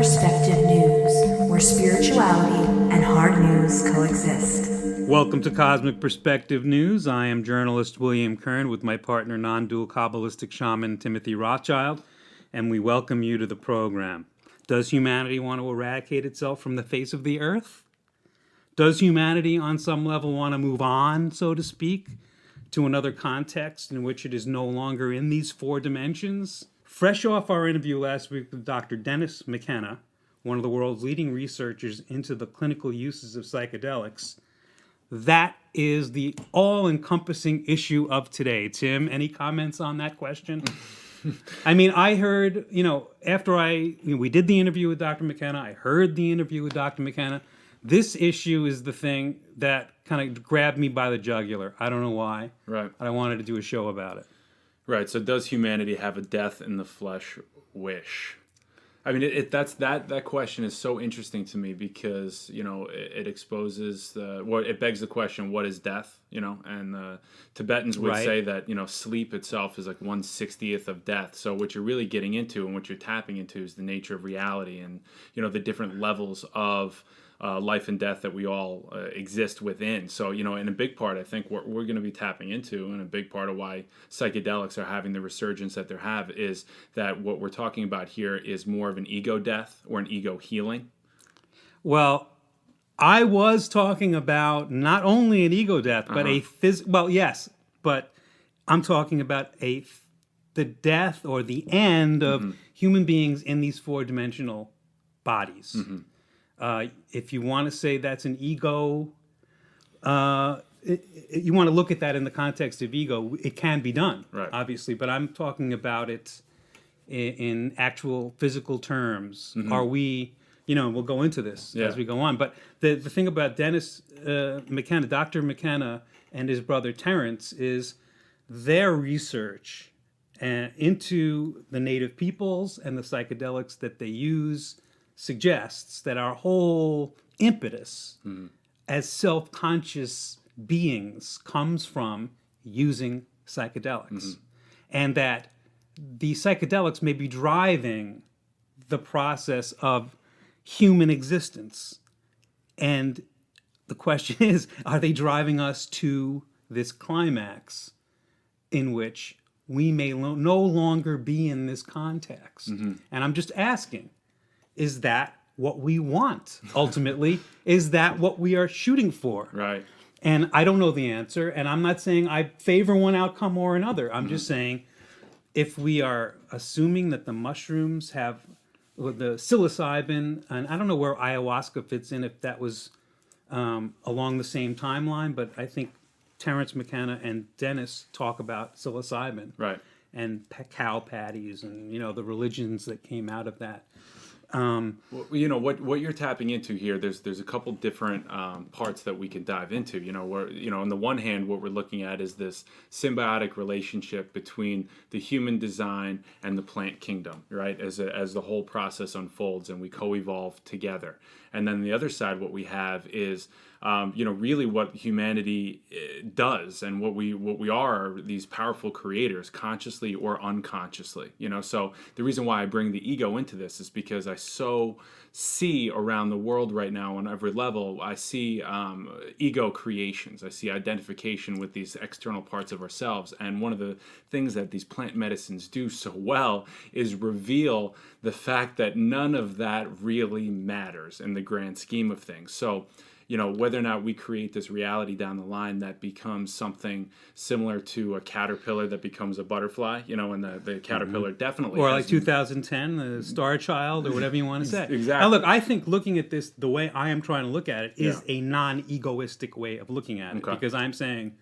Perspective News, where spirituality and hard news coexist. Welcome to Cosmic Perspective News. I am journalist William Kern with my partner, non-dual Kabalistic shaman Timothy Rothschild, and we welcome you to the program. Does humanity want to eradicate itself from the face of the earth? Does humanity on some level want to move on, so to speak, to another context in which it is no longer in these four dimensions? Fresh off our interview last week with Dr. Dennis McKenna, one of the world's leading researchers into the clinical uses of psychedelics, that is the all-encompassing issue of today. Tim, any comments on that question? I mean, I heard, after we did the interview with Dr. McKenna, I heard the interview with Dr. McKenna. This issue is the thing that kind of grabbed me by the jugular. I don't know why. Right. But I wanted to do a show about it. Right. So does humanity have a death in the flesh wish? I mean, that question is so interesting to me because, it exposes it begs the question, what is death? And Tibetans would say that, sleep itself is like 1/60th of death. So what you're really getting into and what you're tapping into is the nature of reality and, the different levels of life and death that we all exist within. So, in a big part, I think what we're going to be tapping into, and a big part of why psychedelics are having the resurgence that they have, is that what we're talking about here is more of an ego death or an ego healing. Well, I was talking about not only an ego death, but but I'm talking about the death or the end of human beings in these four-dimensional bodies. Mm-hmm. If you want to say that's an ego, you want to look at that in the context of ego, it can be done, right, obviously. But I'm talking about it in actual physical terms. Mm-hmm. Are we, we'll go into this as we go on. But the thing about Dennis McKenna, Dr. McKenna, and his brother Terence is their research into the native peoples and the psychedelics that they use suggests that our whole impetus as self-conscious beings comes from using psychedelics. And that the psychedelics may be driving the process of human existence. And the question is, are they driving us to this climax in which we may no longer be in this context? And I'm just asking, is that what we want? Ultimately, is that what we are shooting for? Right. And I don't know the answer, and I'm not saying I favor one outcome or another. I'm just saying, if we are assuming that the mushrooms have the psilocybin, and I don't know where ayahuasca fits in, if that was along the same timeline, but I think Terence McKenna and Dennis talk about psilocybin. Right. And cow patties and, the religions that came out of that. What you're tapping into here, there's a couple different parts that we can dive into. Where on the one hand, what we're looking at is this symbiotic relationship between the human design and the plant kingdom, right? As the whole process unfolds and we co-evolve together. And then the other side, what we have is really what humanity does and what we are these powerful creators, consciously or unconsciously. So the reason why I bring the ego into this is because I so see around the world right now on every level, I see ego creations. I see identification with these external parts of ourselves. And one of the things that these plant medicines do so well is reveal the fact that none of that really matters in the grand scheme of things. So, whether or not we create this reality down the line that becomes something similar to a caterpillar that becomes a butterfly, and the caterpillar definitely. Or like 2010, the Star Child, or whatever you want to say. Exactly. Now, look, I think looking at this, the way I am trying to look at it is a non-egoistic way of looking at it. Because I'm saying,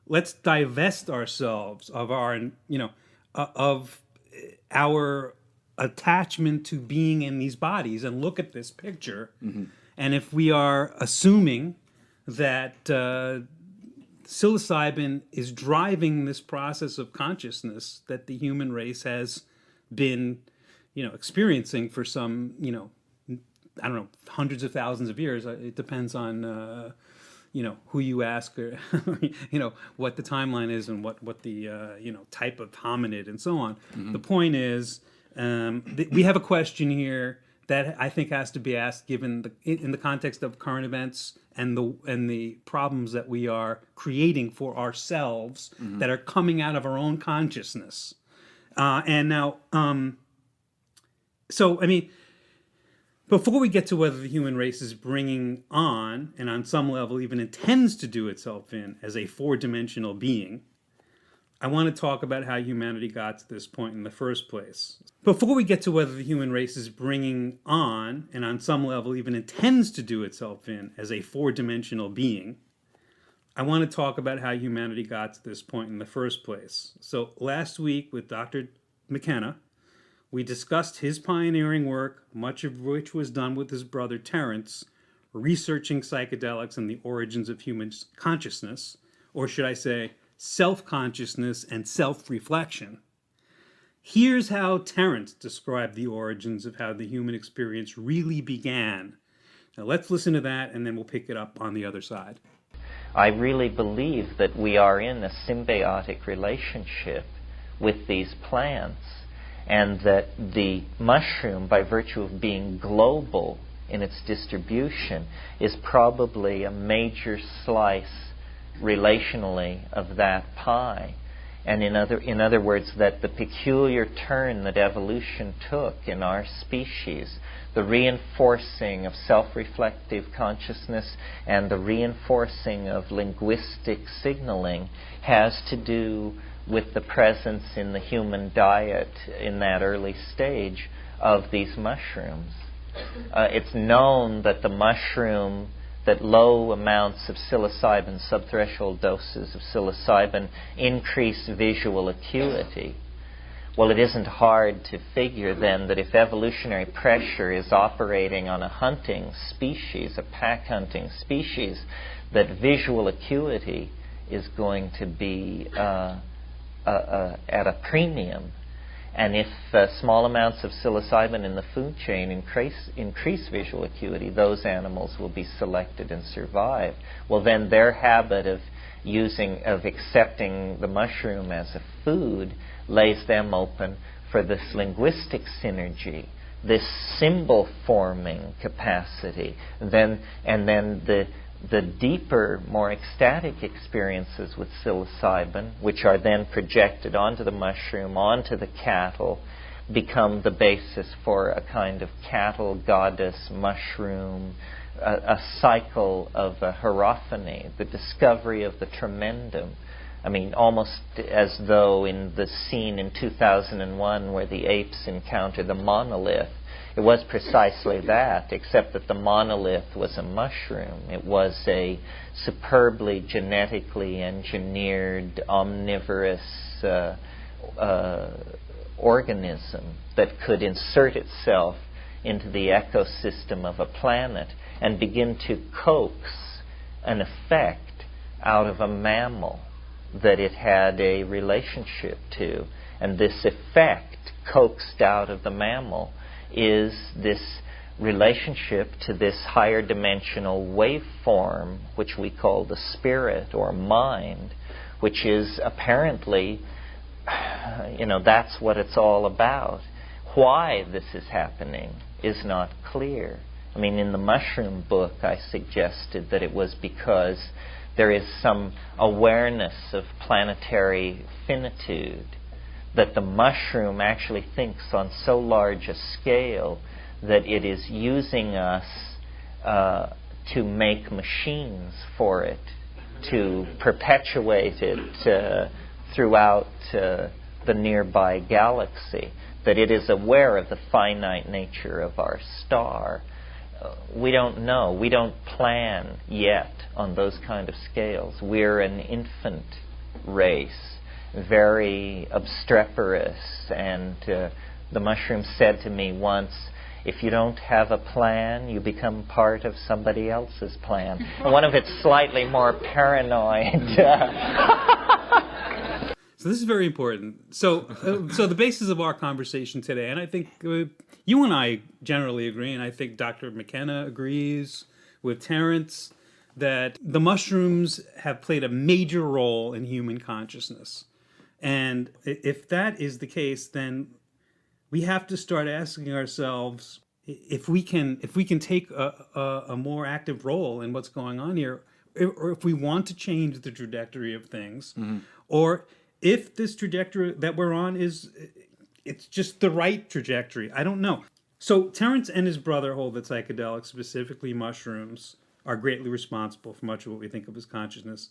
let's divest ourselves of our attachment to being in these bodies and look at this picture. And if we are assuming that psilocybin is driving this process of consciousness that the human race has been, experiencing for some, hundreds of thousands of years. It depends on, who you ask, or, what the timeline is and what the, type of hominid and so on. The point is, we have a question here that I think has to be asked given in the context of current events and the problems that we are creating for ourselves that are coming out of our own consciousness. And now, so I mean, before we get to whether the human race is bringing on, and on some level even intends to do itself in, as a four-dimensional being, I want to talk about how humanity got to this point in the first place. Before we get to whether the human race is bringing on, and on some level even intends to do itself in, as a four-dimensional being, I want to talk about how humanity got to this point in the first place. So last week with Dr. McKenna, we discussed his pioneering work, much of which was done with his brother Terence, researching psychedelics and the origins of human consciousness, or should I say, self-consciousness and self-reflection. Here's how Terence described the origins of how the human experience really began. Now let's listen to that, and then we'll pick it up on the other side. I really believe that we are in a symbiotic relationship with these plants, and that the mushroom, by virtue of being global in its distribution, is probably a major slice relationally of that pie. And in other words, that the peculiar turn that evolution took in our species, the reinforcing of self-reflective consciousness and the reinforcing of linguistic signaling, has to do with the presence in the human diet in that early stage of these mushrooms. It's known that the mushroom, that low amounts of psilocybin, subthreshold doses of psilocybin, increase visual acuity. Well, it isn't hard to figure then that if evolutionary pressure is operating on a hunting species, a pack hunting species, that visual acuity is going to be at a premium. And if small amounts of psilocybin in the food chain increase visual acuity, those animals will be selected and survive. Well, then their habit of accepting the mushroom as a food lays them open for this linguistic synergy, this symbol forming capacity. And then the deeper, more ecstatic experiences with psilocybin, which are then projected onto the mushroom, onto the cattle, become the basis for a kind of cattle goddess mushroom, a cycle of a hierophany, the discovery of the tremendum. I mean, almost as though in the scene in 2001 where the apes encounter the monolith, it was precisely that, except that the monolith was a mushroom. It was a superbly genetically engineered, omnivorous organism that could insert itself into the ecosystem of a planet and begin to coax an effect out of a mammal that it had a relationship to. And this effect coaxed out of the mammal is this relationship to this higher dimensional waveform, which we call the spirit or mind, which is apparently, that's what it's all about. Why this is happening is not clear. I mean, in the mushroom book, I suggested that it was because there is some awareness of planetary finitude, that the mushroom actually thinks on so large a scale that it is using us to make machines for it, to perpetuate it throughout the nearby galaxy, that it is aware of the finite nature of our star. We don't know. We don't plan yet on those kind of scales. We're an infant race, very obstreperous, and the mushroom said to me once, if you don't have a plan, you become part of somebody else's plan. And one of its slightly more paranoid. So this is very important. So the basis of our conversation today, and I think you and I generally agree, and I think Dr. McKenna agrees with Terence, that the mushrooms have played a major role in human consciousness. And if that is the case, then we have to start asking ourselves, if we can take a more active role in what's going on here, or if we want to change the trajectory of things, or if this trajectory that we're on it's just the right trajectory. I don't know. So Terence and his brother hold that psychedelics, specifically mushrooms, are greatly responsible for much of what we think of as consciousness.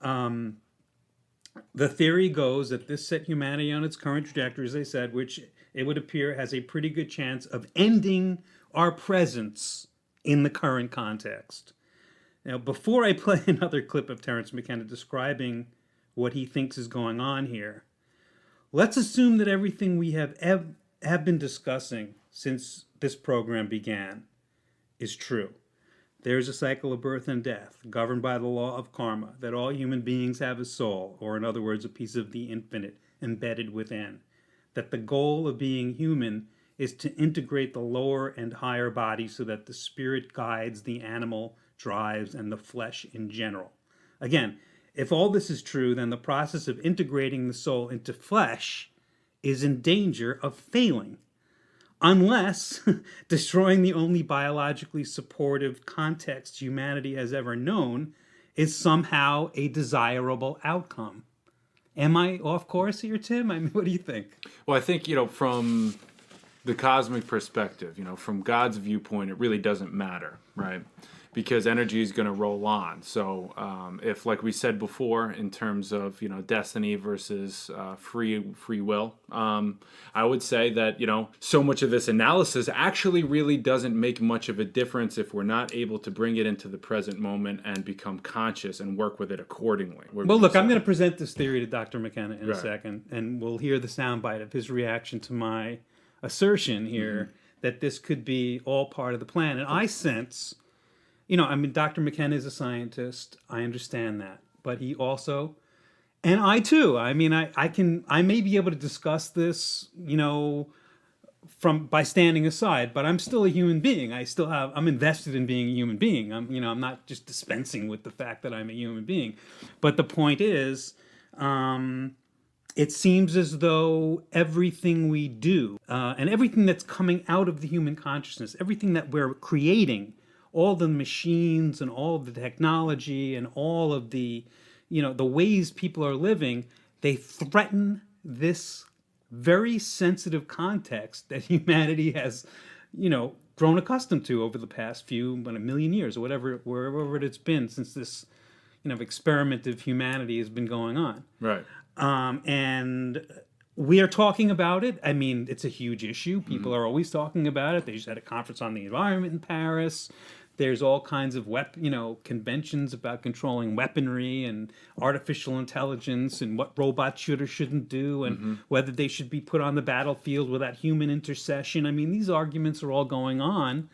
The theory goes that this set humanity on its current trajectory, as I said, which it would appear has a pretty good chance of ending our presence in the current context. Now, before I play another clip of Terence McKenna describing what he thinks is going on here, let's assume that everything we have been discussing since this program began is true. There's a cycle of birth and death, governed by the law of karma, that all human beings have a soul, or in other words, a piece of the infinite embedded within. That the goal of being human is to integrate the lower and higher body so that the spirit guides the animal, drives, and the flesh in general. Again, if all this is true, then the process of integrating the soul into flesh is in danger of failing, unless destroying the only biologically supportive context humanity has ever known is somehow a desirable outcome. Am I off course here, Tim? I mean, what do you think? Well, I think, from the cosmic perspective, from God's viewpoint, it really doesn't matter, right? Because energy is going to roll on. So if, like we said before, in terms of, destiny versus free will, I would say that, so much of this analysis actually really doesn't make much of a difference if we're not able to bring it into the present moment and become conscious and work with it accordingly. Well, look, I'm going to present this theory to Dr. McKenna in a second, and we'll hear the soundbite of his reaction to my assertion here that this could be all part of the plan. And I sense... Dr. McKenna is a scientist. I understand that. But he also, and I too, I may be able to discuss this, by standing aside, but I'm still a human being. I'm invested in being a human being. I'm not just dispensing with the fact that I'm a human being. But the point is, it seems as though everything we do, and everything that's coming out of the human consciousness, everything that we're creating, all the machines and all of the technology and all of the, the ways people are living, they threaten this very sensitive context that humanity has, grown accustomed to over the past a million years or wherever it's been since this, experiment of humanity has been going on. Right. And we are talking about it. I mean, it's a huge issue. People are always talking about it. They just had a conference on the environment in Paris. There's all kinds of conventions about controlling weaponry and artificial intelligence and what robots should or shouldn't do and whether they should be put on the battlefield without human intercession. I mean, these arguments are all going on,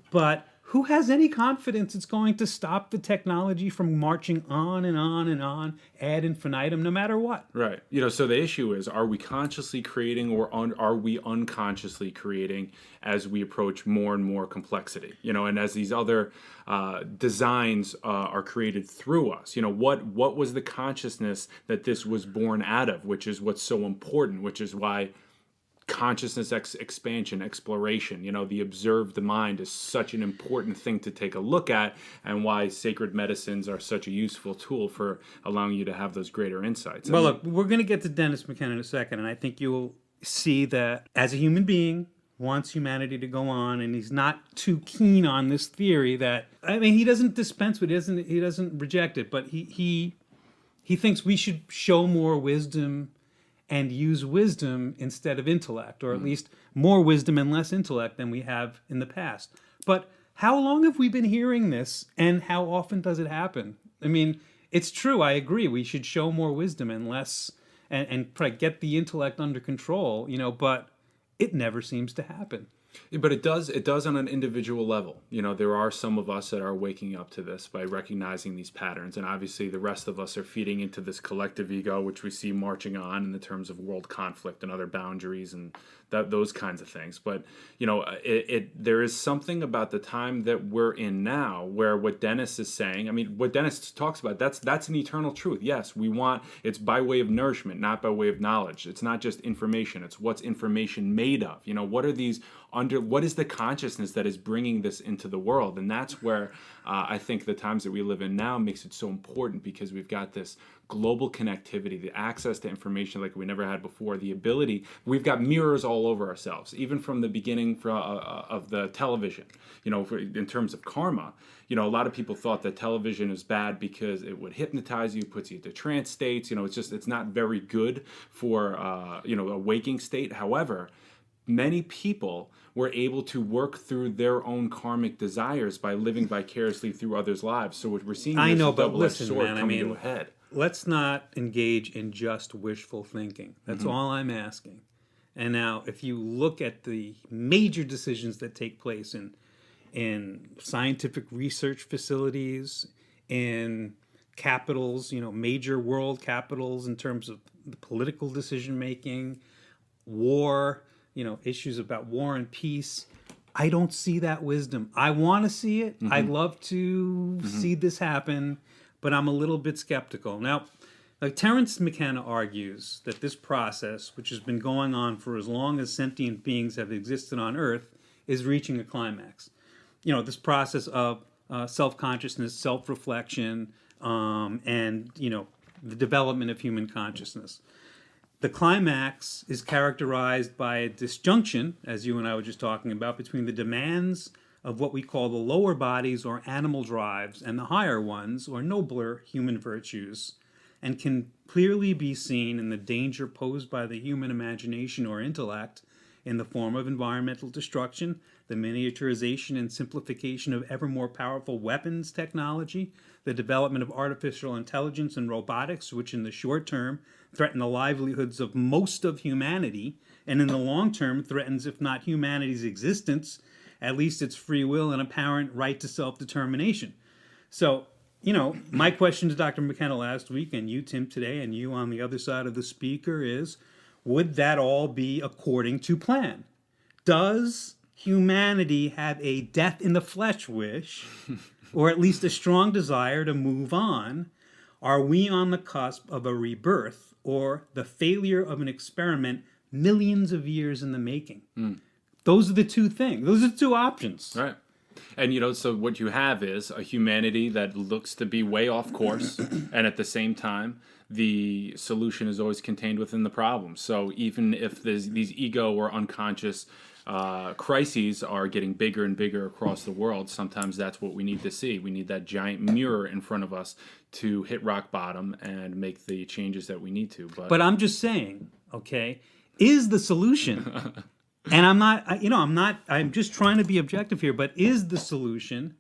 but who has any confidence it's going to stop the technology from marching on and on and on ad infinitum, no matter what? Right. So the issue is, are we consciously creating or are we unconsciously creating as we approach more and more complexity? And as these other designs are created through us, what was the consciousness that this was born out of, which is what's so important, which is why consciousness expansion, exploration, the observed mind is such an important thing to take a look at, and why sacred medicines are such a useful tool for allowing you to have those greater insights. Well, look, we're going to get to Dennis McKenna in a second, and I think you'll see that as a human being wants humanity to go on, and he's not too keen on this theory that, he doesn't dispense with it, he doesn't reject it, but he thinks we should show more wisdom and use wisdom instead of intellect, or at least more wisdom and less intellect than we have in the past. But how long have we been hearing this, and how often does it happen? It's true, I agree, we should show more wisdom and less, and get the intellect under control, but it never seems to happen. But it does on an individual level. There are some of us that are waking up to this by recognizing these patterns, and obviously the rest of us are feeding into this collective ego, which we see marching on in the terms of world conflict and other boundaries and those kinds of things. But there is something about the time that we're in now, where what Dennis is saying, what Dennis talks about, that's an eternal truth. Yes, it's by way of nourishment, not by way of knowledge. It's not just information, it's what's information made of. What are these what is the consciousness that is bringing this into the world? And that's where I think the times that we live in now makes it so important, because we've got this global connectivity, the access to information like we never had before, the ability, we've got mirrors all over ourselves, even from the beginning of the television, in terms of karma. A lot of people thought that television is bad because it would hypnotize you, puts you into trance states. It's not very good for, a waking state. However, many people were able to work through their own karmic desires by living vicariously through others' lives. So what we're seeing is a double-edged sword coming to a head. Let's not engage in just wishful thinking. That's all I'm asking. And now, if you look at the major decisions that take place in scientific research facilities, in capitals, major world capitals in terms of the political decision making, war, issues about war and peace, I don't see that wisdom. I want to see it. I'd love to see this happen, but I'm a little bit skeptical. Now, Terence McKenna argues that this process, which has been going on for as long as sentient beings have existed on Earth, is reaching a climax. This process of self-consciousness, self-reflection, and, the development of human consciousness. The climax is characterized by a disjunction, as you and I were just talking about, between the demands of what we call the lower bodies or animal drives and the higher ones or nobler human virtues, and can clearly be seen in the danger posed by the human imagination or intellect in the form of environmental destruction, the miniaturization and simplification of ever more powerful weapons technology, the development of artificial intelligence and robotics, which in the short term threaten the livelihoods of most of humanity, and in the long term threatens, if not humanity's existence, at least its free will and apparent right to self-determination. So, my question to Dr. McKenna last week, and you, Tim, today, and you on the other side of the speaker is, would that all be according to plan? Does humanity have a death in the flesh wish, or at least a strong desire to move on? Are we on the cusp of a rebirth or the failure of an experiment millions of years in the making? Those are the two things. Those are the two options. Right. And, so what you have is a humanity that looks to be way off course, and at the same time, the solution is always contained within the problem. So even if these ego or unconscious crises are getting bigger and bigger across the world, sometimes that's what we need to see. We need that giant mirror in front of us to hit rock bottom and make the changes that we need to. But I'm just saying, okay, is the solution, and I'm just trying to be objective here, but is the solution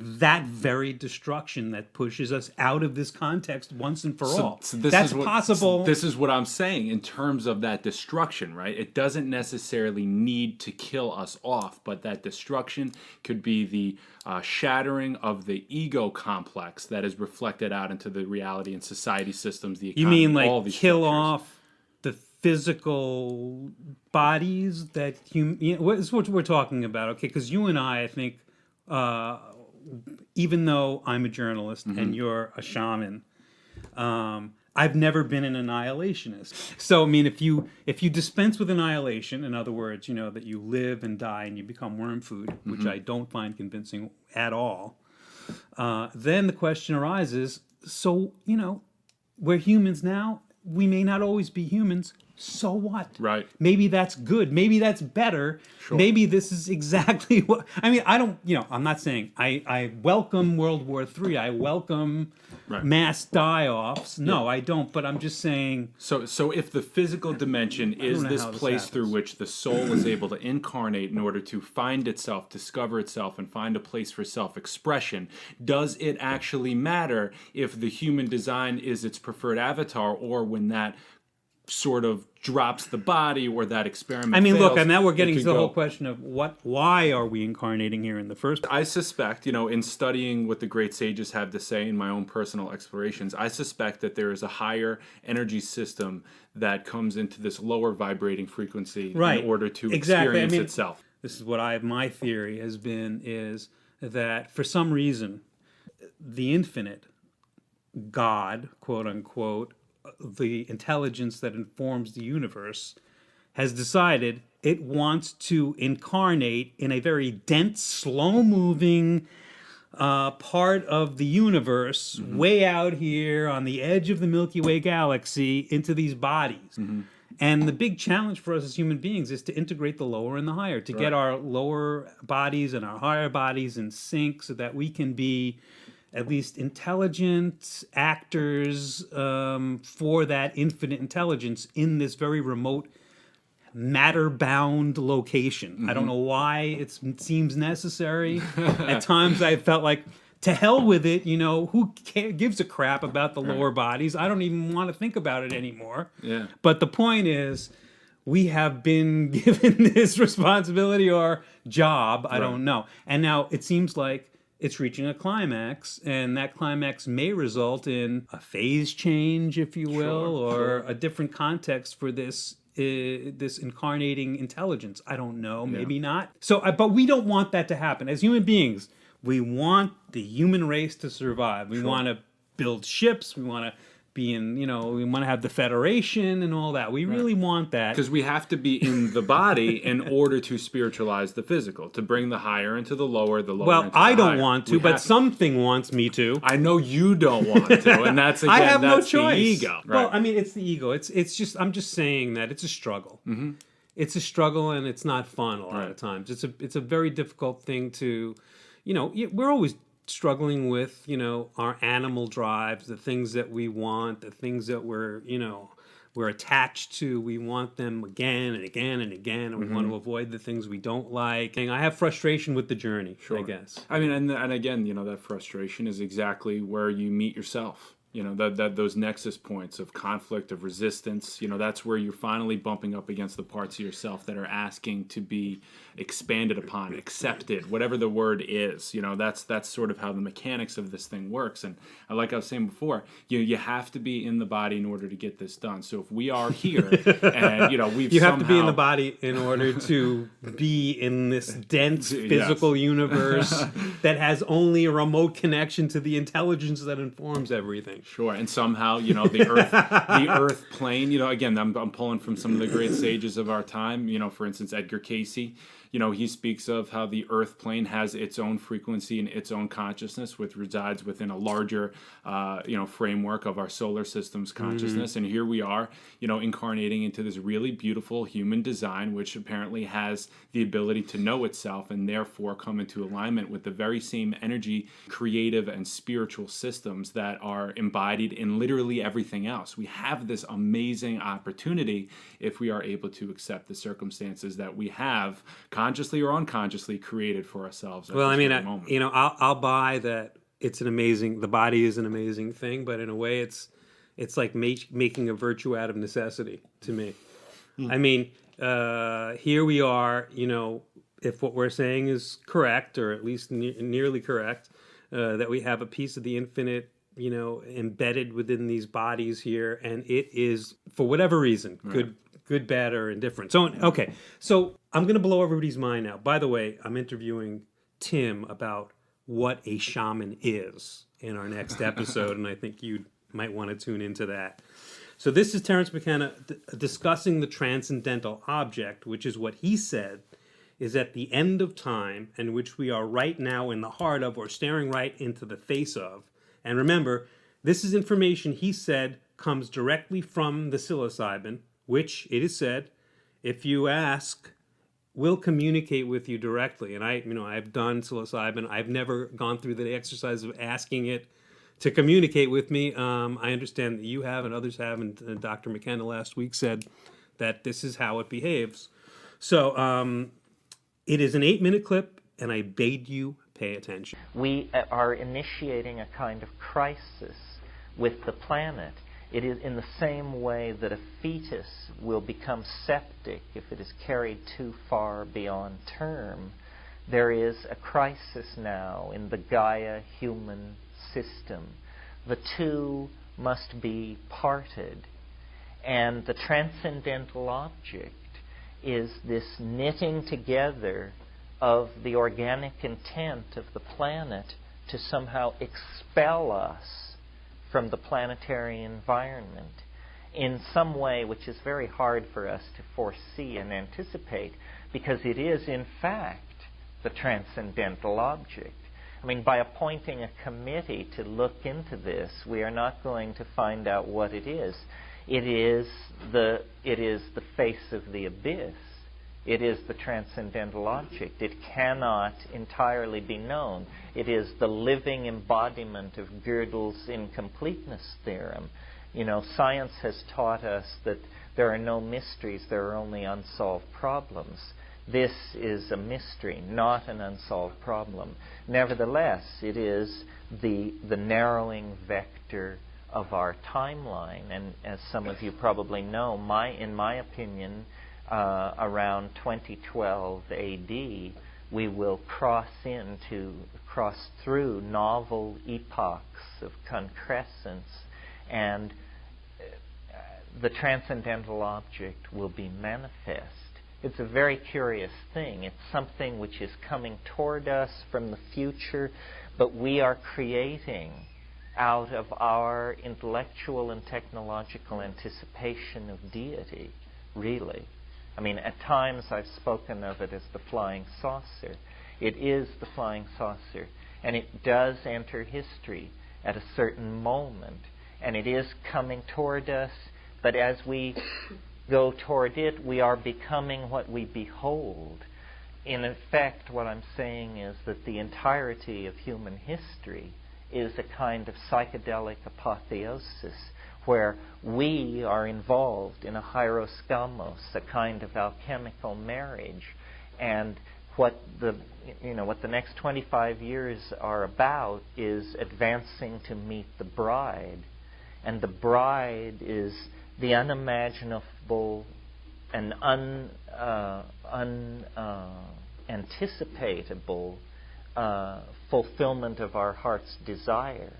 that very destruction that pushes us out of this context once and for all? So that's possible. This is what I'm saying in terms of that destruction, right? It doesn't necessarily need to kill us off, but that destruction could be the shattering of the ego complex that is reflected out into the reality and society systems, the economy, you mean all like these kill structures. off the physical bodies that what is what we're talking about, okay? Because you and I think, even though I'm a journalist and you're a shaman, I've never been an annihilationist. So, I mean, if you dispense with annihilation, in other words, that you live and die and you become worm food, which I don't find convincing at all, then the question arises, so, we're humans now. We may not always be humans. So what? Right. Maybe that's good. Maybe that's better. Sure. Maybe this is exactly what... I mean, I don't... I'm not saying... I welcome World War III. I welcome mass die-offs. No, I don't. But I'm just saying... So if the physical dimension is this place through which the soul is able to incarnate in order to find itself, discover itself, and find a place for self-expression, does it actually matter if the human design is its preferred avatar, or when that sort of drops the body or that experiment fails, look, and now we're getting to the whole question of why are we incarnating here in the first place? I suspect, in studying what the great sages have to say in my own personal explorations, I suspect that there is a higher energy system that comes into this lower vibrating frequency in order to experience itself. This is what my theory has been, is that for some reason, the infinite, God, quote unquote, the intelligence that informs the universe, has decided it wants to incarnate in a very dense, slow-moving part of the universe, way out here on the edge of the Milky Way galaxy, into these bodies. And the big challenge for us as human beings is to integrate the lower and the higher, to get our lower bodies and our higher bodies in sync so that we can be at least intelligent actors for that infinite intelligence in this very remote, matter-bound location. I don't know why it seems necessary. At times I felt like, to hell with it, who gives a crap about the lower bodies? I don't even want to think about it anymore. Yeah. But the point is, we have been given this responsibility or job, I don't know. And now it seems like it's reaching a climax, and that climax may result in a phase change, if you will, or a different context for this incarnating intelligence. I don't know, maybe not. So, but we don't want that to happen. As human beings, we want the human race to survive. We want to build ships. We want to be in, we want to have the Federation and all that. We really want that. Because we have to be in the body in order to spiritualize the physical, to bring the higher into the lower, into the I don't higher. want to, but something wants me to. I know you don't want to, and that's, again, I have no that's choice. the ego. Well, I mean, it's the ego. It's just, I'm just saying that it's a struggle. It's a struggle, and it's not fun a lot of times. It's a very difficult thing to, we're always struggling with, our animal drives, the things that we want, the things that we're attached to. We want them again and again and again, and we want to avoid the things we don't like. And I have frustration with the journey, I guess. I mean, and again, that frustration is exactly where you meet yourself. That those nexus points of conflict, of resistance, that's where you're finally bumping up against the parts of yourself that are asking to be expanded upon, accepted, whatever the word is. That's sort of how the mechanics of this thing works. And like I was saying before, you have to be in the body in order to get this done. So if we are here and, you have to be in the body in order to be in this dense physical universe that has only a remote connection to the intelligence that informs everything. Sure, and somehow, the Earth plane, again, I'm pulling from some of the great sages of our time, for instance, Edgar Cayce. He speaks of how the Earth plane has its own frequency and its own consciousness, which resides within a larger, framework of our solar system's consciousness. And here we are, incarnating into this really beautiful human design, which apparently has the ability to know itself and therefore come into alignment with the very same energy, creative and spiritual systems that are embodied in literally everything else. We have this amazing opportunity if we are able to accept the circumstances that we have, consciously or unconsciously, created for ourselves. Well, I mean, I'll buy that. The body is an amazing thing, but in a way, it's like making a virtue out of necessity to me. I mean, here we are. If what we're saying is correct, or at least nearly correct, that we have a piece of the infinite, embedded within these bodies here, and it is, for whatever reason, good, bad, or indifferent. So, okay. So I'm going to blow everybody's mind now. By the way, I'm interviewing Tim about what a shaman is in our next episode, and I think you might want to tune into that. So this is Terence McKenna discussing the transcendental object, which is what he said is at the end of time, and which we are right now in the heart of, or staring right into the face of. And remember, this is information he said comes directly from the psilocybin, which, it is said, if you ask, will communicate with you directly. And I've done psilocybin. I've never gone through the exercise of asking it to communicate with me. I understand that you have and others have, and Dr. McKenna last week said that this is how it behaves. So it is an 8-minute clip, and I bade you pay attention. We are initiating a kind of crisis with the planet. It is in the same way that a fetus will become septic if it is carried too far beyond term. There is a crisis now in the Gaia human system. The two must be parted. And the transcendental object is this knitting together of the organic intent of the planet to somehow expel us from the planetary environment. in some way which is very hard for us to foresee and anticipate, because it is, in fact, the transcendental object. I mean, by appointing a committee to look into this, we are not going to find out what it is. It is the face of the abyss. It is the transcendental object. It cannot entirely be known. It is the living embodiment of Gödel's incompleteness theorem. You know, science has taught us that there are no mysteries, there are only unsolved problems. This is a mystery, not an unsolved problem. Nevertheless, it is the narrowing vector of our timeline. And as some of you probably know, in my opinion, around 2012 AD, we will cross through novel epochs of concrescence, and the transcendental object will be manifest. It's a very curious thing. It's something which is coming toward us from the future, but we are creating out of our intellectual and technological anticipation of deity, really. I mean, at times I've spoken of it as the flying saucer. It is the flying saucer, and it does enter history at a certain moment, and it is coming toward us, but as we go toward it, we are becoming what we behold. In effect, what I'm saying is that the entirety of human history is a kind of psychedelic apotheosis, where we are involved in a hieroskamos, a kind of alchemical marriage, and what the next 25 years are about is advancing to meet the bride, and the bride is the unimaginable and unanticipatable fulfillment of our heart's desire.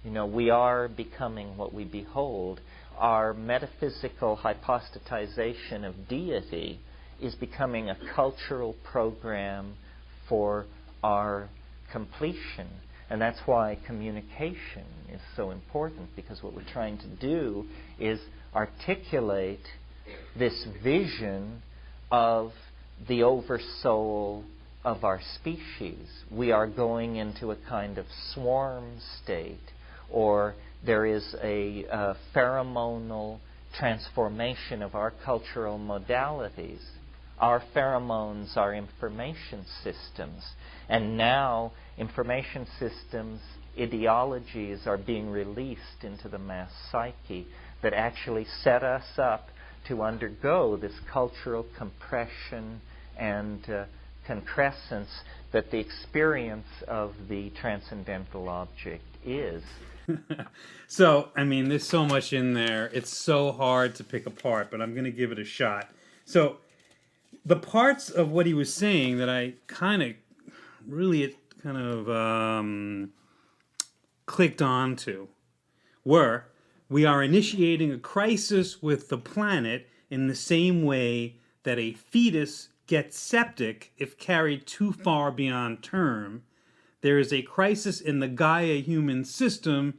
You know, we are becoming what we behold. Our metaphysical hypostatization of deity is becoming a cultural program for our completion. And that's why communication is so important, because what we're trying to do is articulate this vision of the oversoul of our species. We are going into a kind of swarm state, or there is a pheromonal transformation of our cultural modalities. Our pheromones are information systems, and now information systems, ideologies are being released into the mass psyche that actually set us up to undergo this cultural compression and concrescence that the experience of the transcendental object is. So, I mean, there's so much in there. It's so hard to pick apart, but I'm going to give it a shot. So, the parts of what he was saying that I clicked onto were, we are initiating a crisis with the planet in the same way that a fetus gets septic if carried too far beyond term. There is a crisis in the Gaia human system,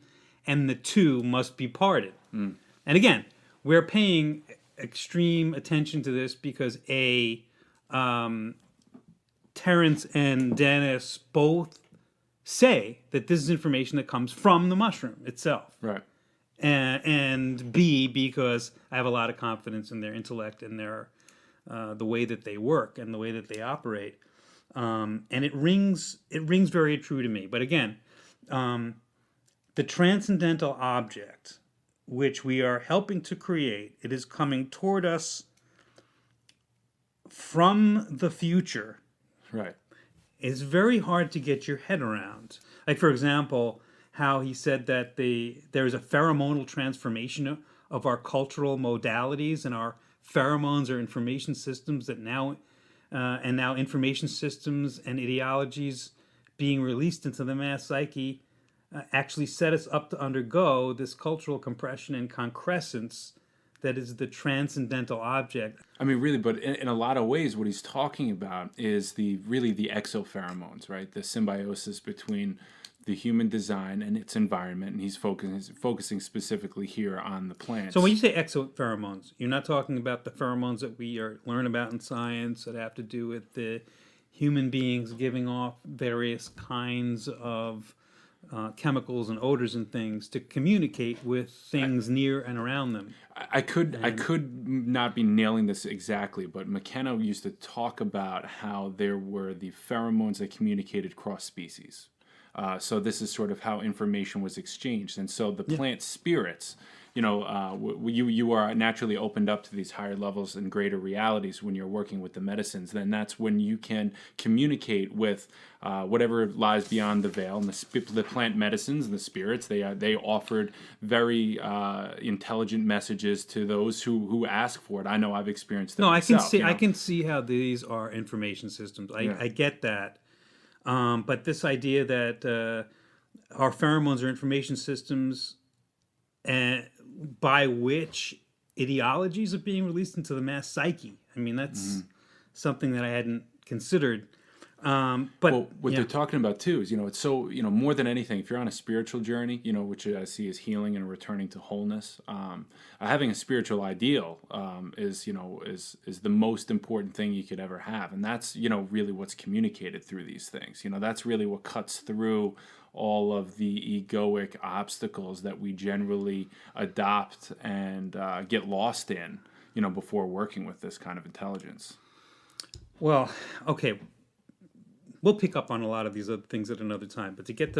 and the two must be parted. And again, we're paying extreme attention to this because Terence and Dennis both say that this is information that comes from the mushroom itself. Right. And B, because I have a lot of confidence in their intellect and their the way that they work and the way that they operate. And it rings very true to me. But again, the transcendental object, which we are helping to create, it is coming toward us from the future. Right. It's very hard to get your head around. Like, for example, how he said that there is a pheromonal transformation of our cultural modalities, and our pheromones are information systems that now information systems and ideologies being released into the mass psyche actually set us up to undergo this cultural compression and concrescence that is the transcendental object. I mean, really, but in a lot of ways, what he's talking about is the exopheromones, right? The symbiosis between the human design and its environment, and he's focusing specifically here on the plants. So when you say exopheromones, you're not talking about the pheromones that we learn about in science that have to do with the human beings giving off various kinds of chemicals and odors and things to communicate with things near and around them. I could not be nailing this exactly, but McKenna used to talk about how there were the pheromones that communicated cross species. So this is sort of how information was exchanged, and so the plant spirits, you are naturally opened up to these higher levels and greater realities when you're working with the medicines. Then that's when you can communicate with whatever lies beyond the veil. And the plant medicines and the spirits, they offered very intelligent messages to those who ask for it. I know I've experienced it myself. I can see how these are information systems. I get that. But this idea that our pheromones are information systems and by which ideologies are being released into the mass psyche. I mean, that's something that I hadn't considered. But what they're talking about too is, it's so, more than anything, if you're on a spiritual journey, which I see as healing and returning to wholeness, having a spiritual ideal is the most important thing you could ever have. And that's, really what's communicated through these things. That's really what cuts through all of the egoic obstacles that we generally adopt and get lost in, before working with this kind of intelligence. Well, okay. We'll pick up on a lot of these other things at another time, but to get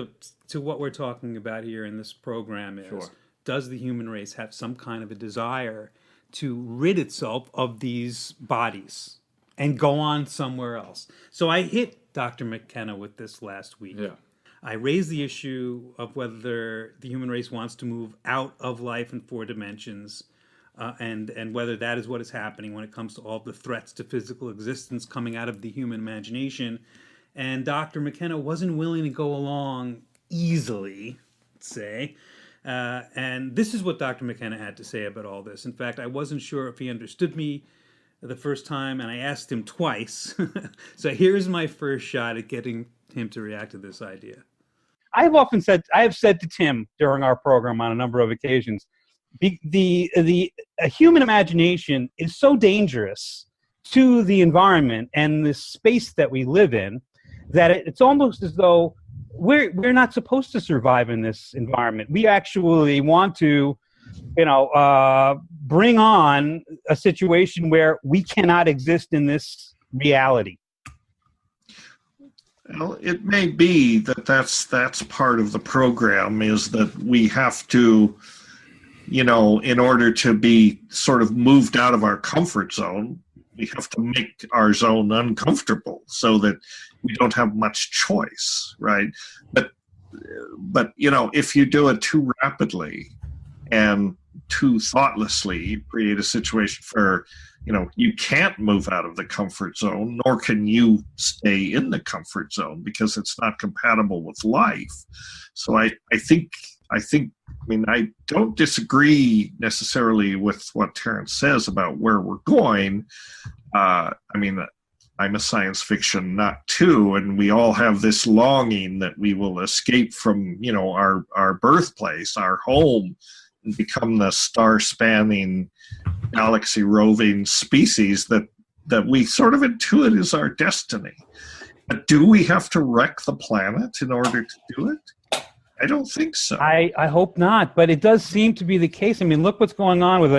to what we're talking about here in this program is, does the human race have some kind of a desire to rid itself of these bodies and go on somewhere else? So I hit Dr. McKenna with this last week. Yeah. I raised the issue of whether the human race wants to move out of life in 4 dimensions, and whether that is what is happening when it comes to all the threats to physical existence coming out of the human imagination. And Dr. McKenna wasn't willing to go along easily, say. And this is what Dr. McKenna had to say about all this. In fact, I wasn't sure if he understood me the first time, and I asked him twice. So here's my first shot at getting him to react to this idea. I have said to Tim during our program on a number of occasions, the human imagination is so dangerous to the environment and the space that we live in that it's almost as though we're not supposed to survive in this environment. We actually want to, bring on a situation where we cannot exist in this reality. Well, it may be that's part of the program, is that we have to, in order to be sort of moved out of our comfort zone, we have to make our zone uncomfortable so that we don't have much choice, right? But if you do it too rapidly and too thoughtlessly, you create a situation where, you can't move out of the comfort zone, nor can you stay in the comfort zone because it's not compatible with life. So I don't disagree necessarily with what Terence says about where we're going. I'm a science fiction nut too, and we all have this longing that we will escape from, our birthplace, our home, and become the star-spanning, galaxy-roving species that we sort of intuit is our destiny. But do we have to wreck the planet in order to do it? I don't think so. I hope not, but it does seem to be the case. I mean, look what's going on with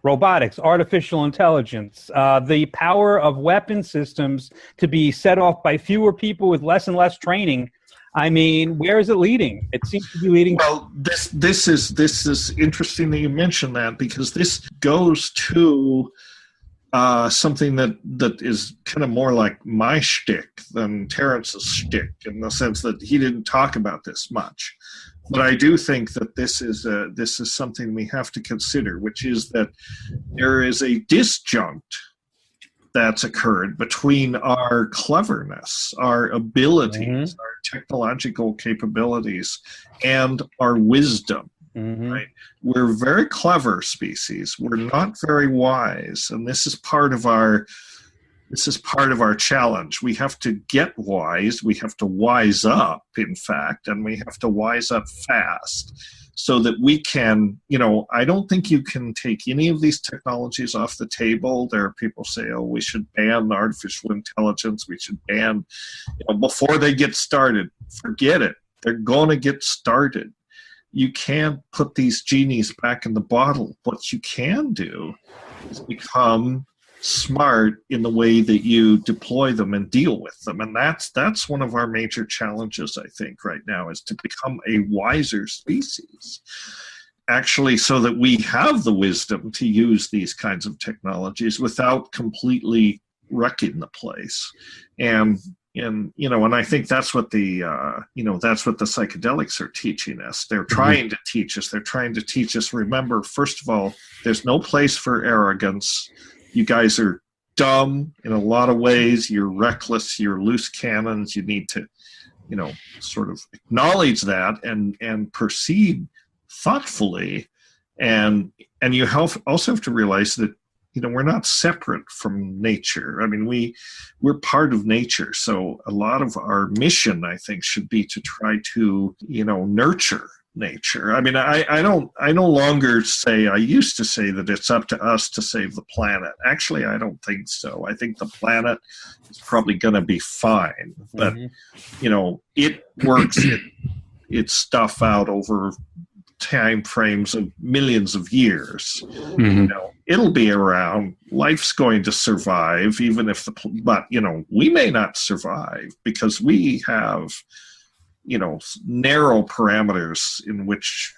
robotics, artificial intelligence, the power of weapon systems to be set off by fewer people with less and less training. I mean, where is it leading? It seems to be leading. Well, this is interesting that you mentioned that, because this goes to something that is kind of more like my shtick than Terence's shtick, in the sense that he didn't talk about this much. But I do think that this is something we have to consider, which is that there is a disjunct that's occurred between our cleverness, our abilities, our technological capabilities, and our wisdom. Right? We're a very clever species. We're not very wise, and this is part of our This is part of our challenge. We have to get wise. We have to wise up, in fact, and we have to wise up fast so that we can, I don't think you can take any of these technologies off the table. There are people say, oh, we should ban artificial intelligence. We should ban, before they get started. Forget it. They're going to get started. You can't put these genies back in the bottle. What you can do is become smart in the way that you deploy them and deal with them. And that's one of our major challenges, I think, right now, is to become a wiser species, actually, so that we have the wisdom to use these kinds of technologies without completely wrecking the place. And I think that's what the psychedelics are teaching us. They're trying to teach us. They're trying to teach us, remember, first of all, there's no place for arrogance. You guys are dumb in a lot of ways. You're reckless. You're loose cannons. You need to, sort of acknowledge that and proceed thoughtfully. And you also have to realize that, we're not separate from nature. I mean, we're part of nature. So a lot of our mission, I think, should be to try to, nurture nature. I mean, I no longer say, I used to say that it's up to us to save the planet. Actually, I don't think so. I think the planet is probably going to be fine, but it works its stuff out over time frames of millions of years. It'll be around. Life's going to survive, even if but we may not survive because we have narrow parameters in which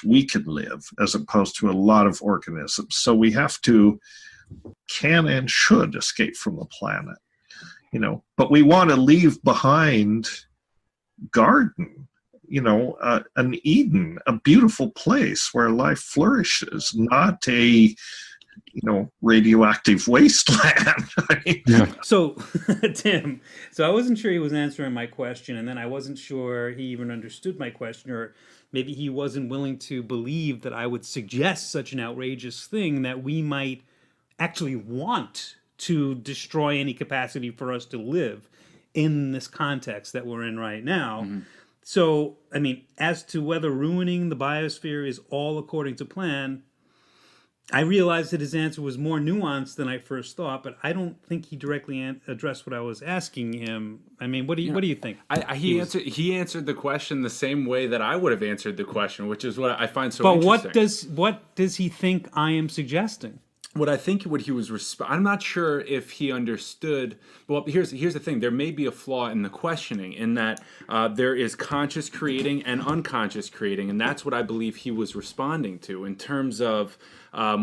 we can live, as opposed to a lot of organisms. So we have to, can and should escape from the planet, but we want to leave behind garden, an Eden, a beautiful place where life flourishes, not a radioactive wasteland. So, Tim, I wasn't sure he was answering my question, and then I wasn't sure he even understood my question, or maybe he wasn't willing to believe that I would suggest such an outrageous thing that we might actually want to destroy any capacity for us to live in this context that we're in right now. Mm-hmm. So, I mean, as to whether ruining the biosphere is all according to plan, I realized that his answer was more nuanced than I first thought, but I don't think he directly addressed what I was asking him. I mean, what do you think? He answered the question the same way that I would have answered the question, which is what I find so interesting. But what does he think I am suggesting? What he was I'm not sure if he understood. Well, here's the thing. There may be a flaw in the questioning, in that there is conscious creating and unconscious creating, and that's what I believe he was responding to in terms of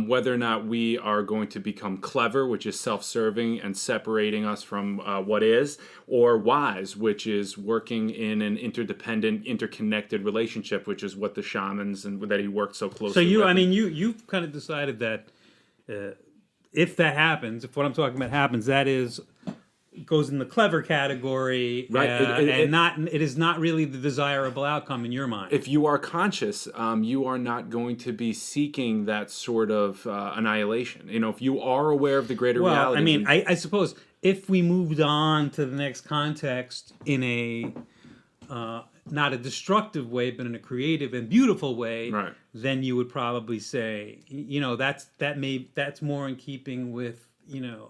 whether or not we are going to become clever, which is self-serving and separating us from what is, or wise, which is working in an interdependent, interconnected relationship, which is what the shamans and that he worked so closely with. You've kind of decided that if that happens, if what I'm talking about happens, that is goes in the clever category, right? It is not really the desirable outcome in your mind. If you are conscious, you are not going to be seeking that sort of annihilation. If you are aware of the greater reality. I mean, I suppose if we moved on to the next context in a not a destructive way, but in a creative and beautiful way, right, then you would probably say, that's more in keeping with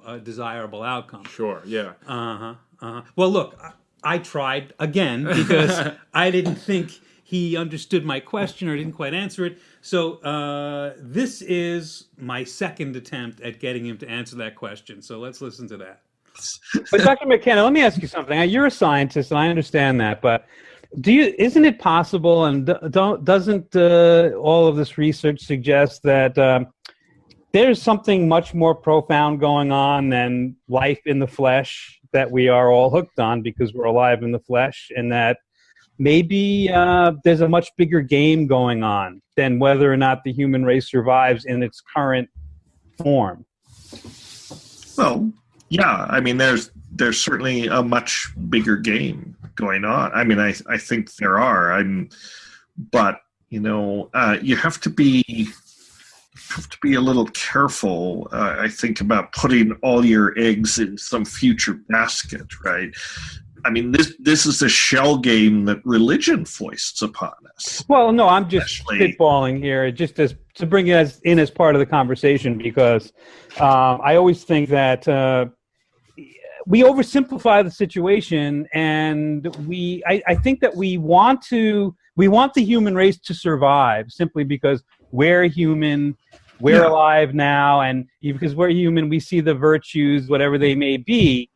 a desirable outcome. Sure, yeah. Well, look, I tried again because I didn't think he understood my question or didn't quite answer it. So this is my second attempt at getting him to answer that question. So let's listen to that. But Dr. McKenna, let me ask you something. You're a scientist, and I understand that, but isn't it possible, and doesn't all of this research suggest that there's something much more profound going on than life in the flesh that we are all hooked on because we're alive in the flesh, and that maybe there's a much bigger game going on than whether or not the human race survives in its current form? Well, yeah, I mean, there's certainly a much bigger game going on. I mean, I think there are. But you have to be have to be a little careful, I think, about putting all your eggs in some future basket, right? I mean, this is a shell game that religion foists upon us. Well, no, I'm just spitballing here, just to bring it in as part of the conversation, because I always think that we oversimplify the situation, and I think that we want the human race to survive simply because we're human, we're alive now, and because we're human, we see the virtues, whatever they may be.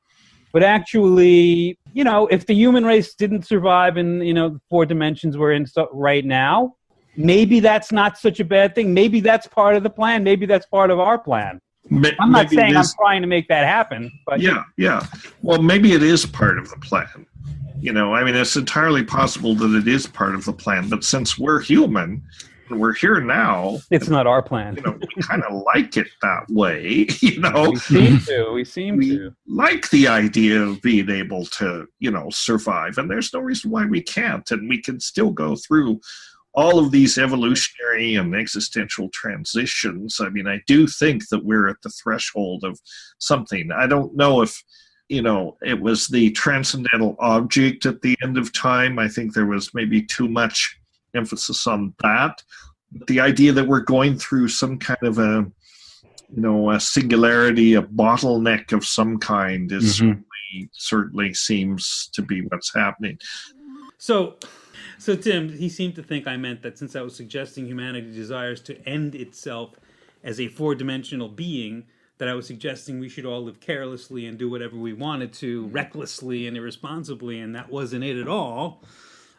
But actually, if the human race didn't survive in, the 4 dimensions we're in right now, maybe that's not such a bad thing. Maybe that's part of the plan. Maybe that's part of our plan. I'm not saying I'm trying to make that happen. But yeah. Well, maybe it is part of the plan. It's entirely possible that it is part of the plan. But since we're human, and we're here now, it's not our plan. We kind of like it that way. We seem to like the idea of being able to, survive. And there's no reason why we can't. And we can still go through all of these evolutionary and existential transitions. I mean, I do think that we're at the threshold of something. I don't know if, it was the transcendental object at the end of time. I think there was maybe too much emphasis on that. The idea that we're going through some kind of a singularity, a bottleneck of some kind is certainly seems to be what's happening. So Tim, he seemed to think I meant that since I was suggesting humanity desires to end itself as a 4-dimensional being, that I was suggesting we should all live carelessly and do whatever we wanted to, recklessly and irresponsibly, and that wasn't it at all.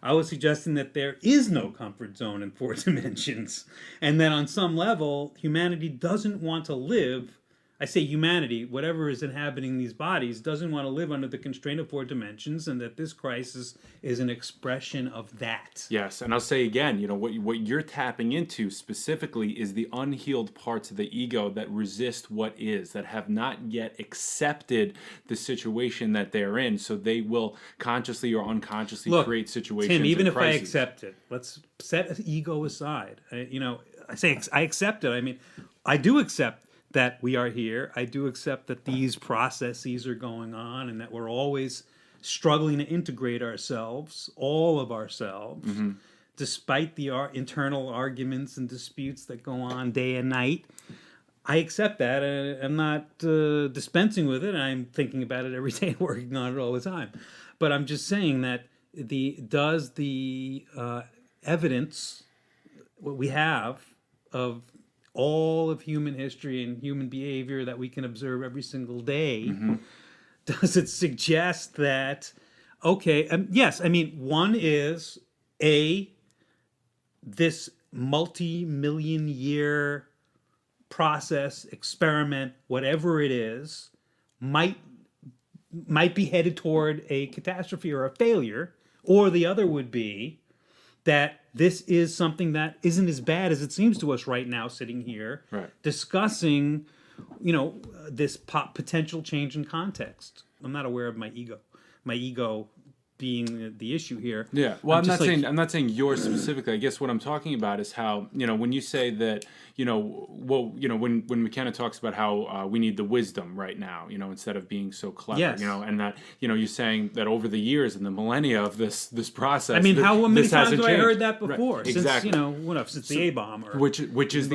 I was suggesting that there is no comfort zone in 4 dimensions, and that on some level, humanity doesn't want to live. I say humanity, whatever is inhabiting these bodies, doesn't want to live under the constraint of 4 dimensions, and that this crisis is an expression of that. Yes, and I'll say again, what you're tapping into specifically is the unhealed parts of the ego that resist what is, that have not yet accepted the situation that they're in, so they will consciously or unconsciously create situations. Tim, even if crises. I accept it, let's set ego aside. I say I accept it. I mean, I do accept that we are here. I do accept that these processes are going on and that we're always struggling to integrate ourselves, all of ourselves, despite the internal arguments and disputes that go on day and night. I accept that. I'm not dispensing with it. I'm thinking about it every day and working on it all the time. But I'm just saying that does the evidence, what we have of all of human history and human behavior that we can observe every single day, does it suggest that, yes, I mean, one is this multi-million year process, experiment, whatever it is, might be headed toward a catastrophe or a failure, or the other would be that this is something that isn't as bad as it seems to us right now, sitting here discussing, this potential change in context. I'm not aware of my ego being the issue here. Yeah. Well, I'm not saying yours specifically. I guess what I'm talking about is how, when you say that, when McKenna talks about how we need the wisdom right now, instead of being so clever, and that, you're saying that over the years and the millennia of this process. I mean, how many times have I changed. heard that before? Right. Exactly. Since the A-bomb, or which is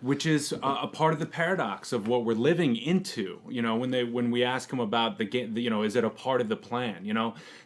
which is a part of the paradox of what we're living into. When we ask him about the game, is it a part of the plan?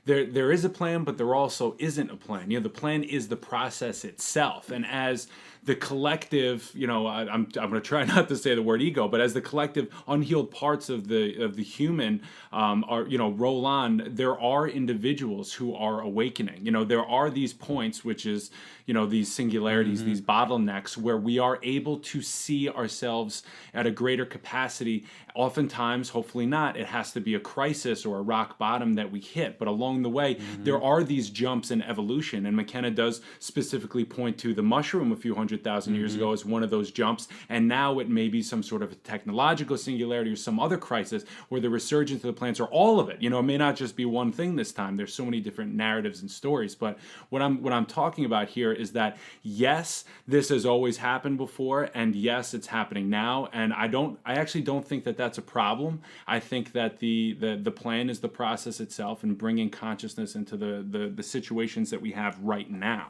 There is a plan, but there also isn't a plan. The plan is the process itself, and as the collective, I'm going to try not to say the word ego, but as the collective unhealed parts of the human are roll on, there are individuals who are awakening. There are these points, which is these singularities, these bottlenecks, where we are able to see ourselves at a greater capacity Oftentimes, hopefully not, it has to be a crisis or a rock bottom that we hit. But along the way, there are these jumps in evolution. And McKenna does specifically point to the mushroom a few 100,000 years ago as one of those jumps. And now it may be some sort of a technological singularity or some other crisis where the resurgence of the plants, or all of it. You know, it may not just be one thing this time. There's so many different narratives and stories. But what I'm talking about here is that, yes, this has always happened before, and yes, it's happening now. And I actually don't think that that's a problem. I think that the plan is the process itself and bringing consciousness into the situations that we have right now.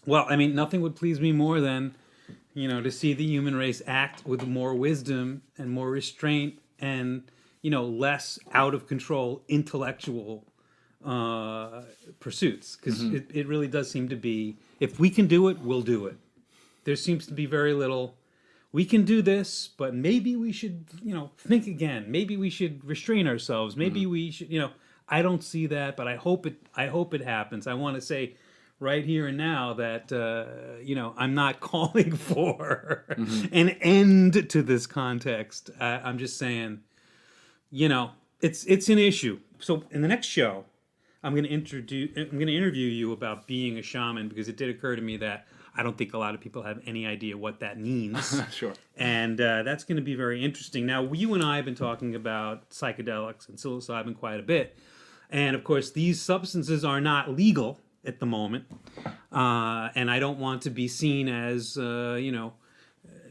Well, I mean, nothing would please me more than, you know, to see the human race act with more wisdom and more restraint and, you know, less out of control intellectual pursuits. Because it really does seem to be, if we can do it, we'll do it. There seems to be very little, we can do this, but maybe we should, you know, think again. Maybe we should restrain ourselves. Maybe we should, you know, I don't see that, but I hope it happens. I want to say right here and now that, you know, I'm not calling for an end to this context. I'm just saying, you know, it's an issue. So in the next show, I'm going to interview you about being a shaman, because it did occur to me that I don't think a lot of people have any idea what that means. Sure. And that's going to be very interesting. Now, you and I have been talking about psychedelics and psilocybin quite a bit. And of course, these substances are not legal at the moment. And I don't want to be seen as, you know,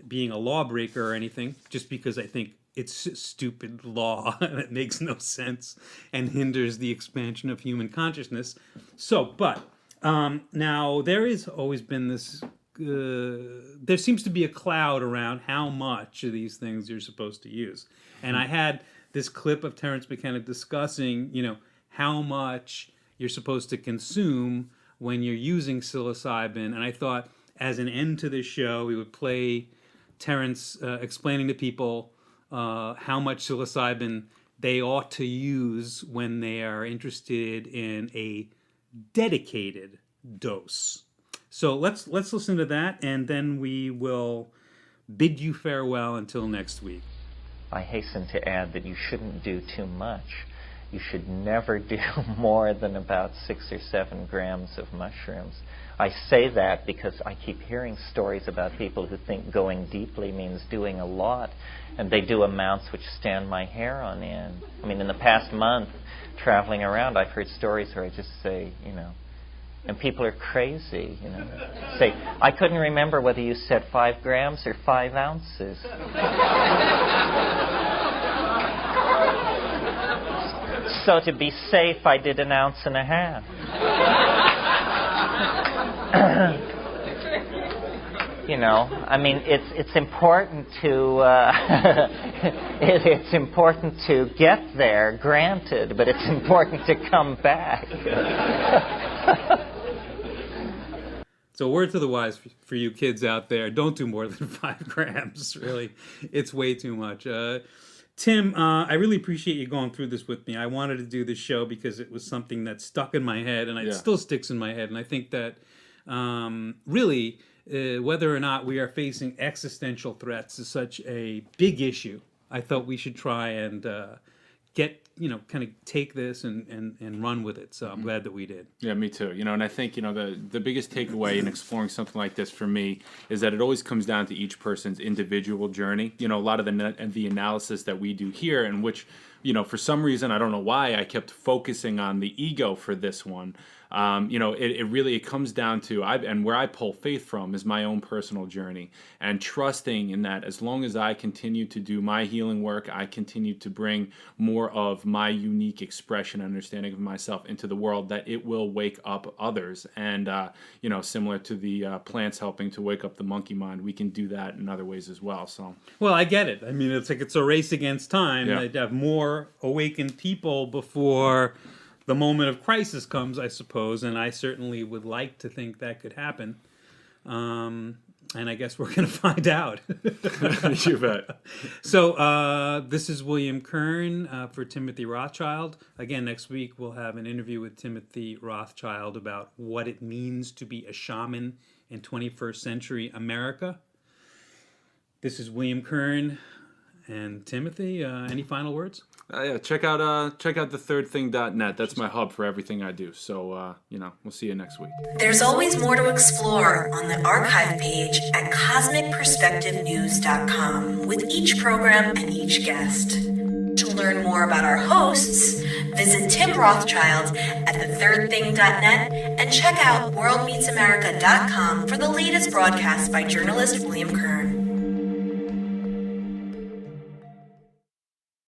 being a lawbreaker or anything, just because I think it's a stupid law that makes no sense and hinders the expansion of human consciousness. So, but now there has always been this, there seems to be a cloud around how much of these things you're supposed to use. And I had this clip of Terence McKenna discussing, you know, how much you're supposed to consume when you're using psilocybin. And I thought, as an end to this show, we would play Terence explaining to people how much psilocybin they ought to use when they are interested in a dedicated dose. So let's listen to that, and then we will bid you farewell until next week. I hasten to add that you shouldn't do too much. You should never do more than about 6 or 7 grams of mushrooms. I say that because I keep hearing stories about people who think going deeply means doing a lot, and they do amounts which stand my hair on end. I mean, in the past month, traveling around, I've heard stories where I just say, you know, and people are crazy, you know, say, I couldn't remember whether you said 5 grams or 5 ounces. So to be safe, I did 1.5 ounces. You know, I mean, it's important to it's important to get there, granted, but it's important to come back. So word to the wise for you kids out there, don't do more than 5 grams, really. It's way too much. Tim, I really appreciate you going through this with me. I wanted to do this show because it was something that stuck in my head, and it still sticks in my head. And I think that really, whether or not we are facing existential threats is such a big issue. I thought we should try and kind of take this and run with it. So I'm glad that we did. Yeah, me too. You know, and I think, you know, the biggest takeaway in exploring something like this for me is that it always comes down to each person's individual journey. You know, a lot of the analysis that we do here, in which, you know, for some reason, I don't know why, I kept focusing on the ego for this one. You know, it comes down to, and where I pull faith from is my own personal journey, and trusting in that as long as I continue to do my healing work, I continue to bring more of my unique expression and understanding of myself into the world, that it will wake up others. And, you know, similar to the plants helping to wake up the monkey mind, we can do that in other ways as well. So, well, I get it. I mean, it's like it's a race against time. Yeah. They'd have more awakened people before the moment of crisis comes, I suppose, and I certainly would like to think that could happen. And I guess we're going to find out. You bet. So this is William Kern for Timothy Rothschild. Again, next week we'll have an interview with Timothy Rothschild about what it means to be a shaman in 21st century America. This is William Kern, And Timothy, any final words? Yeah, check out thethirdthing.net. That's my hub for everything I do. So, we'll see you next week. There's always more to explore on the archive page at cosmicperspectivenews.com with each program and each guest. To learn more about our hosts, visit Tim Rothschild at thethirdthing.net and check out worldmeetsamerica.com for the latest broadcasts by journalist William Kern.